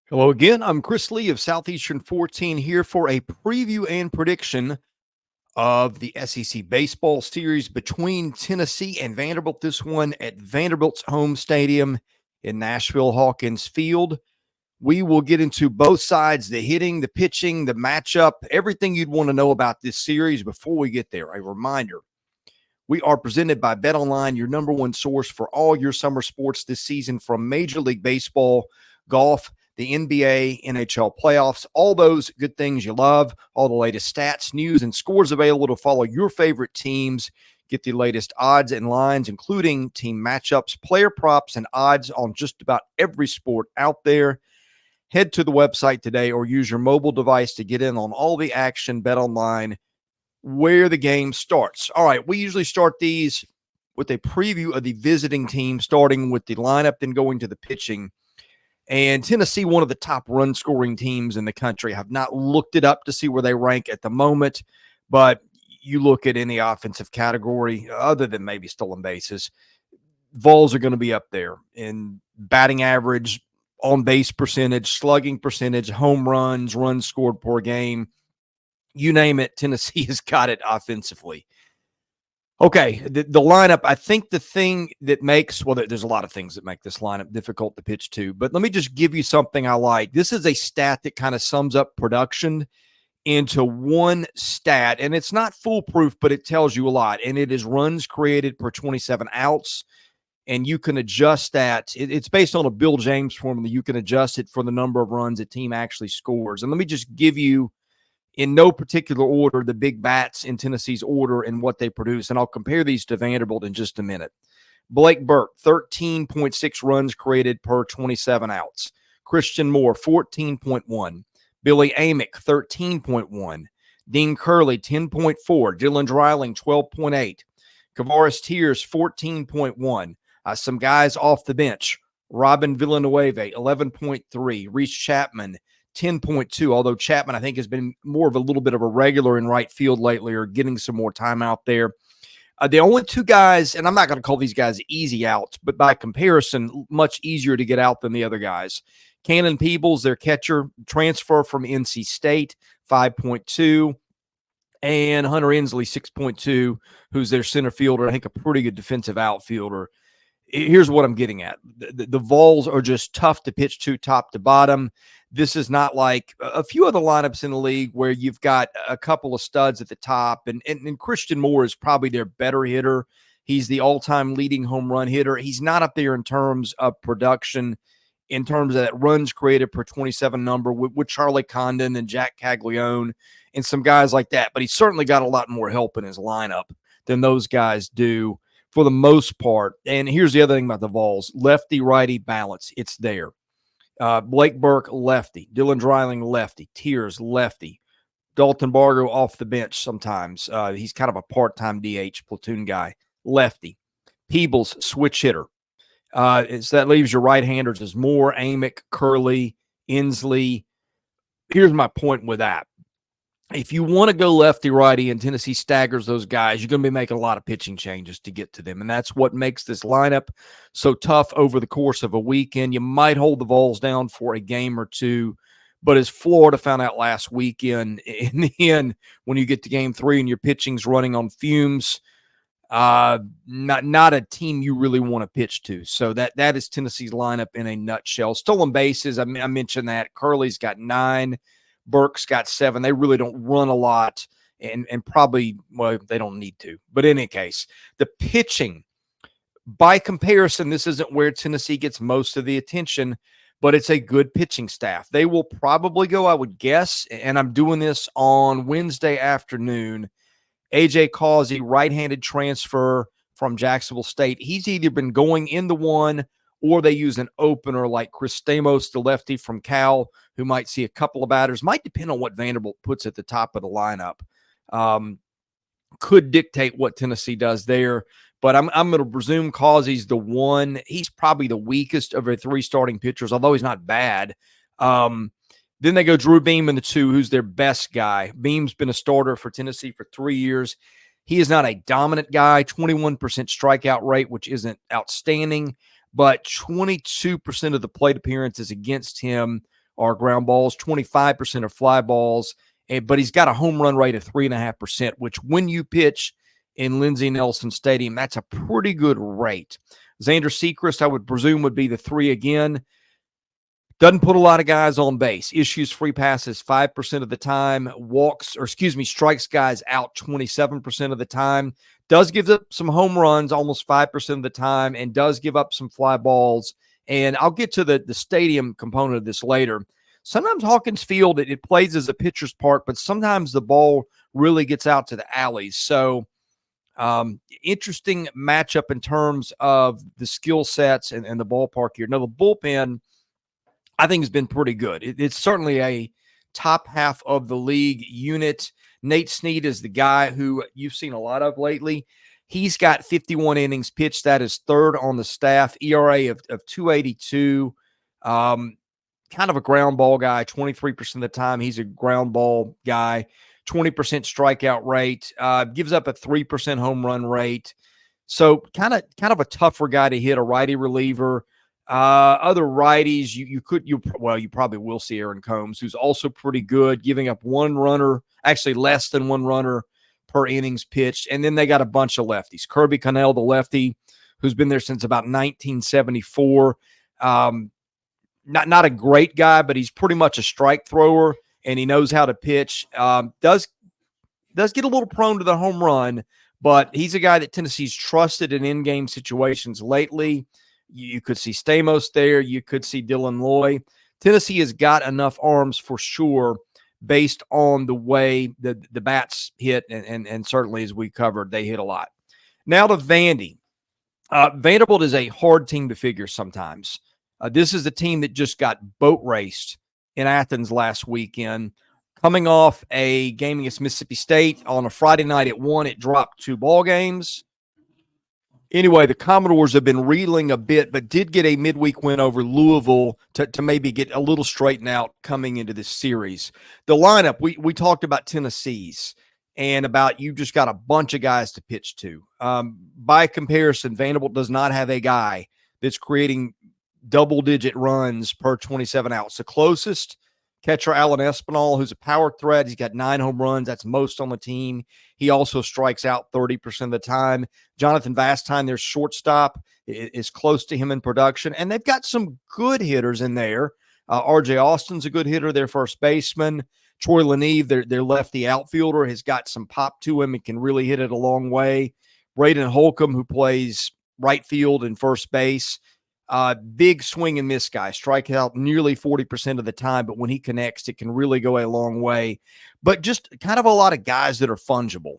Hello again. I'm Chris Lee of Southeastern 14 here for a preview and prediction of the SEC baseball series between Tennessee and Vanderbilt. This one at Vanderbilt's home stadium in Nashville Hawkins Field. We will get into both sides, the hitting, the pitching, the matchup, everything you'd want to know about this series. Before we get there, a reminder, we are presented by BetOnline, your number one source for all your summer sports this season, from Major League Baseball, golf, the NBA, NHL playoffs, all those good things you love, all the latest stats, news, and scores available to follow your favorite teams. Get the latest odds and lines, including team matchups, player props, and odds on just about every sport out there. Head to the website today or use your mobile device to get in on all the action. BetOnline, where the game starts. All right, we usually start these with a preview of the visiting team, starting with the lineup, then going to the pitching. And Tennessee, one of the top run-scoring teams in the country. I have not looked it up to see where they rank at the moment, but you look at any offensive category, other than maybe stolen bases, Vols are going to be up there in batting average, on-base percentage, slugging percentage, home runs, runs scored per game. You name it, Tennessee has got it offensively. Okay, the lineup, I think the thing that makes, well, there's a lot of things that make this lineup difficult to pitch to, but let me just give you something I like. This is a stat that kind of sums up production into one stat, and it's not foolproof, but it tells you a lot, and it is runs created per 27 outs, and you can adjust that. It's based on a Bill James formula. You can adjust it for the number of runs a team actually scores, and let me just give you, in no particular order, the big bats in Tennessee's order and what they produce. And I'll compare these to Vanderbilt in just a minute. Blake Burke, 13.6 runs created per 27 outs. Christian Moore, 14.1. Billy Amick, 13.1. Dean Curley, 10.4. Dylan Dreiling, 12.8. Kavaris Tears, 14.1. Some guys off the bench. Robin Villanueva, 11.3. Reese Chapman, 10.2, although Chapman, I think, has been more of a little bit of a regular in right field lately, or getting some more time out there. The only two guys, and I'm not going to call these guys easy outs, but by comparison, much easier to get out than the other guys. Cannon Peebles, their catcher, transfer from NC State, 5.2. And Hunter Inslee, 6.2, who's their center fielder, I think a pretty good defensive outfielder. Here's what I'm getting at. The Vols are just tough to pitch to top to bottom. This is not like a few other lineups in the league where you've got a couple of studs at the top. And Christian Moore is probably their better hitter. He's the all-time leading home run hitter. He's not up there in terms of production, in terms of that runs created per 27 number with Charlie Condon and Jack Caglione and some guys like that. But he's certainly got a lot more help in his lineup than those guys do for the most part. And here's the other thing about the Vols: lefty-righty balance. It's there. Blake Burke, lefty. Dylan Dreiling, lefty. Tears, lefty. Dalton Bargo off the bench sometimes. He's kind of a part-time DH platoon guy. Lefty. Peebles, switch hitter. So that leaves your right-handers as Moore, Amick, Curley, Inslee. Here's my point with that. If you want to go lefty-righty and Tennessee staggers those guys, you're going to be making a lot of pitching changes to get to them. And that's what makes this lineup so tough over the course of a weekend. You might hold the Vols down for a game or two, but as Florida found out last weekend, in the end, when you get to game 3 and your pitching's running on fumes, not a team you really want to pitch to. So that is Tennessee's lineup in a nutshell. Stolen bases, I mentioned that. Curley's got 9. Burke's got 7. They really don't run a lot, and probably, well, they don't need to. But in any case, the pitching, by comparison, this isn't where Tennessee gets most of the attention, but it's a good pitching staff. They will probably go, I would guess, and I'm doing this on Wednesday afternoon, A.J. Causey, right-handed transfer from Jacksonville State. He's either been going in the one, or they use an opener like Chris Stamos, the lefty from Cal, who might see a couple of batters. Might depend on what Vanderbilt puts at the top of the lineup. Could dictate what Tennessee does there. But I'm going to presume Causey's the one. He's probably the weakest of their 3 starting pitchers, although he's not bad. Then they go Drew Beam in the 2, who's their best guy. Beam's been a starter for Tennessee for 3 years. He is not a dominant guy, 21% strikeout rate, which isn't outstanding, but 22% of the plate appearances against him are ground balls, 25% are fly balls, but he's got a home run rate of 3.5%, which when you pitch in Lindsey Nelson Stadium, that's a pretty good rate. Xander Sechrist, I would presume, would be the 3 again. Doesn't put a lot of guys on base. Issues free passes 5% of the time. Strikes guys out 27% of the time. Does give up some home runs almost 5% of the time, and does give up some fly balls. And I'll get to the stadium component of this later. Sometimes Hawkins Field, it plays as a pitcher's park, but sometimes the ball really gets out to the alleys. So interesting matchup in terms of the skill sets and the ballpark here. Now, the bullpen, I think, has been pretty good. It's certainly a top half of the league unit. Nate Snead is the guy who you've seen a lot of lately. He's got 51 innings pitched. That is third on the staff. ERA of 2.82. Kind of a ground ball guy. 23% of the time he's a ground ball guy. 20% strikeout rate. Gives up a 3% home run rate. So kind of a tougher guy to hit, a righty reliever. Other righties, you probably will see Aaron Combs, who's also pretty good, giving up one runner, actually less than one runner per innings pitched. And then they got a bunch of lefties. Kirby Connell, the lefty, who's been there since about 1974. Not a great guy, but he's pretty much a strike thrower, and he knows how to pitch. Does get a little prone to the home run, but he's a guy that Tennessee's trusted in in-game situations lately. You could see Stamos there. You could see Dylan Loy. Tennessee has got enough arms for sure based on the way the bats hit, and certainly, as we covered, they hit a lot. Now to Vandy. Vanderbilt is a hard team to figure sometimes. This is a team that just got boat raced in Athens last weekend. Coming off a game against Mississippi State on a Friday night at 1, it dropped 2 ball games. Anyway, the Commodores have been reeling a bit, but did get a midweek win over Louisville to maybe get a little straightened out coming into this series. The lineup, we talked about Tennessee's and about you just got a bunch of guys to pitch to. By comparison, Vanderbilt does not have a guy that's creating double-digit runs per 27 outs. The closest, catcher Alan Espinal, who's a power threat. He's got 9 home runs. That's most on the team. He also strikes out 30% of the time. Jonathan Vastine, their shortstop, is close to him in production. And they've got some good hitters in there. R.J. Austin's a good hitter, their first baseman. Troy Leneve, their lefty outfielder, has got some pop to him and can really hit it a long way. Braden Holcomb, who plays right field and first base. Big swing and miss guy, strike out nearly 40% of the time, but when he connects, it can really go a long way. But just kind of a lot of guys that are fungible.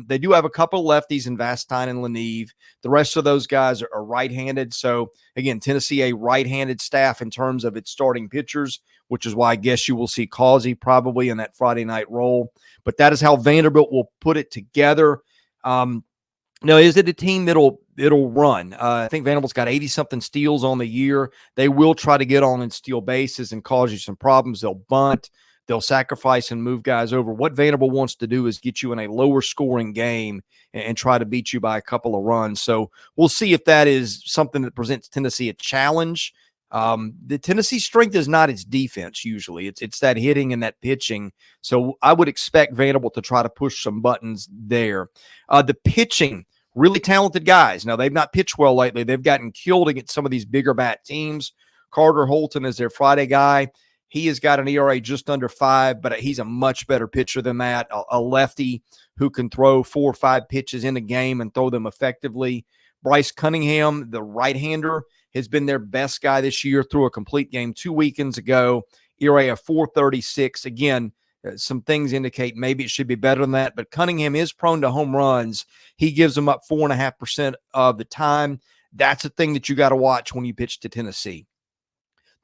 They do have a couple of lefties in Vastine and Leneve. The rest of those guys are right-handed. So, again, Tennessee, a right-handed staff in terms of its starting pitchers, which is why I guess you will see Causey probably in that Friday night role. But that is how Vanderbilt will put it together. Now, is it a team that'll run? I think Vanderbilt's got 80-something steals on the year. They will try to get on and steal bases and cause you some problems. They'll bunt. They'll sacrifice and move guys over. What Vanderbilt wants to do is get you in a lower-scoring game and try to beat you by a couple of runs. So we'll see if that is something that presents Tennessee a challenge. The Tennessee strength is not its defense usually. It's that hitting and that pitching. So I would expect Vanderbilt to try to push some buttons there. The pitching, really talented guys. Now, they've not pitched well lately. They've gotten killed against some of these bigger bat teams. Carter Holton is their Friday guy. He has got an ERA just under 5, but he's a much better pitcher than that. A lefty who can throw 4 or 5 pitches in a game and throw them effectively. Bryce Cunningham, the right-hander, has been their best guy this year through a complete game 2 weekends ago. ERA of 4.36. Again, some things indicate maybe it should be better than that, but Cunningham is prone to home runs. He gives them up 4.5% of the time. That's a thing that you got to watch when you pitch to Tennessee.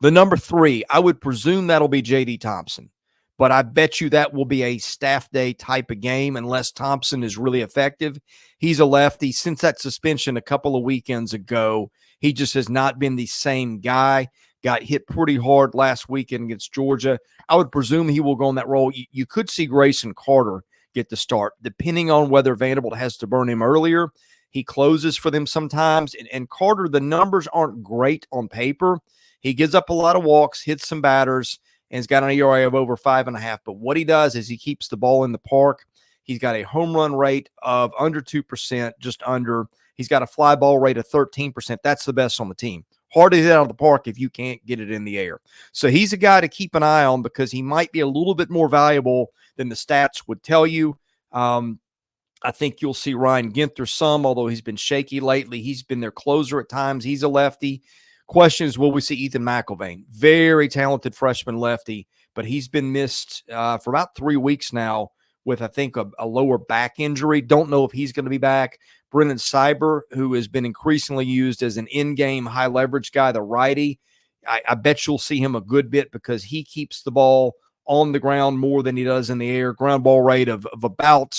The number 3, I would presume that'll be J.D. Thompson, but I bet you that will be a staff day type of game unless Thompson is really effective. He's a lefty. Since that suspension a couple of weekends ago, he just has not been the same guy. Got hit pretty hard last weekend against Georgia. I would presume he will go on that role. You could see Grayson Carter get the start, depending on whether Vanderbilt has to burn him earlier. He closes for them sometimes. And Carter, the numbers aren't great on paper. He gives up a lot of walks, hits some batters. and has got an ERA of over 5.5. But what he does is he keeps the ball in the park. He's got a home run rate of under 2%, just under. He's got a fly ball rate of 13%. That's the best on the team. Hard to hit out of the park if you can't get it in the air. So he's a guy to keep an eye on because he might be a little bit more valuable than the stats would tell you. I think you'll see Ryan Ginther some, although he's been shaky lately. He's been their closer at times. He's a lefty. Question is, will we see Ethan McIlvain? Very talented freshman lefty, but he's been missed for about 3 weeks now with, I think, a lower back injury. Don't know if he's going to be back. Brennan Cyber, who has been increasingly used as an in-game high-leverage guy, the righty, I bet you'll see him a good bit because he keeps the ball on the ground more than he does in the air. Ground ball rate of about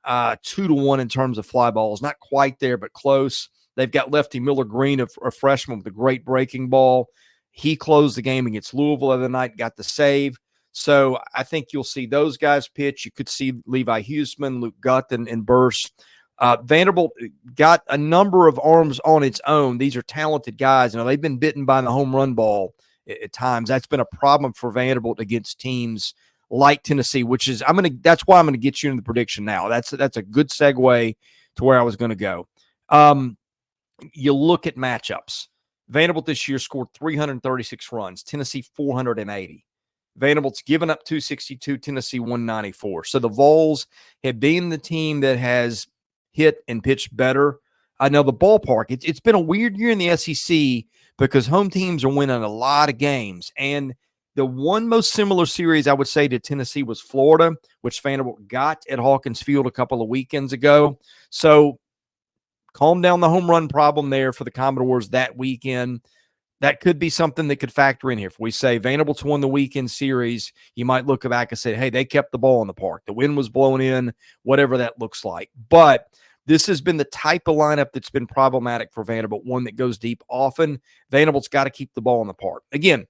2-to-1 in terms of fly balls. Not quite there, but close. They've got lefty Miller Green, a freshman with a great breaking ball. He closed the game against Louisville the other night, got the save. So I think you'll see those guys pitch. You could see Levi Huseman, Luke Gutton, and Burse. Vanderbilt got a number of arms on its own. These are talented guys. They've been bitten by the home run ball at times. That's been a problem for Vanderbilt against teams like Tennessee, which is that's why I'm gonna get you into the prediction now. That's a good segue to where I was going to go. You look at matchups. Vanderbilt this year scored 336 runs. Tennessee 480. Vanderbilt's given up 262. Tennessee 194. So the Vols have been the team that has hit and pitched better. I know the ballpark. It's been a weird year in the SEC because home teams are winning a lot of games. And the one most similar series I would say to Tennessee was Florida, which Vanderbilt got at Hawkins Field a couple of weekends ago. So calm down the home run problem there for the Commodores that weekend. That could be something that could factor in here. If we say Vanderbilt's won the weekend series, you might look back and say, hey, they kept the ball in the park. The wind was blowing in, whatever that looks like. But this has been the type of lineup that's been problematic for Vanderbilt, one that goes deep often. Vanderbilt's got to keep the ball in the park. Again,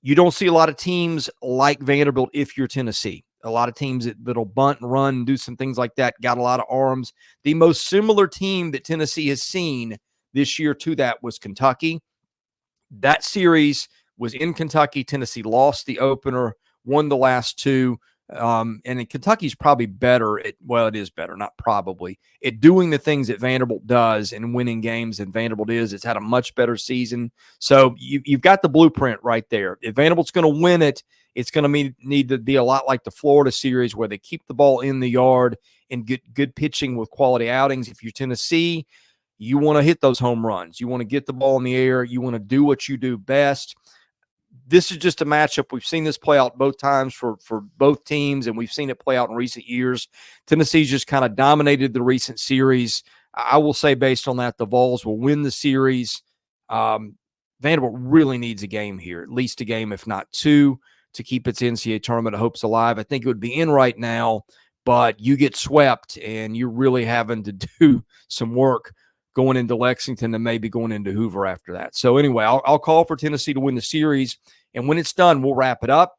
you don't see a lot of teams like Vanderbilt if you're Tennessee. A lot of teams that'll bunt and run and do some things like that, got a lot of arms. The most similar team that Tennessee has seen this year to that was Kentucky. That series was in Kentucky. Tennessee lost the opener, won the last two. And Kentucky's probably better it is better, not probably, at doing the things that Vanderbilt does and winning games than Vanderbilt is. It's had a much better season. So you've got the blueprint right there. If Vanderbilt's going to win it, it's going to need to be a lot like the Florida series where they keep the ball in the yard and get good pitching with quality outings. If you're Tennessee, you want to hit those home runs. You want to get the ball in the air. You want to do what you do best. This is just a matchup. We've seen this play out both times for both teams, and we've seen it play out in recent years. Tennessee's just kind of dominated the recent series. I will say based on that, the Vols will win the series. Vanderbilt really needs a game here, at least a game, if not two, to keep its NCAA tournament hopes alive. I think it would be in right now, but you get swept, and you're really having to do some work going into Lexington and maybe going into Hoover after that. So anyway, I'll call for Tennessee to win the series, and when it's done, we'll wrap it up.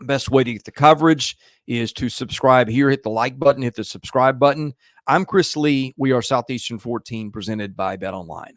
Best way to get the coverage is to subscribe here, hit the like button, hit the subscribe button. I'm Chris Lee. We are Southeastern 14, presented by BetOnline.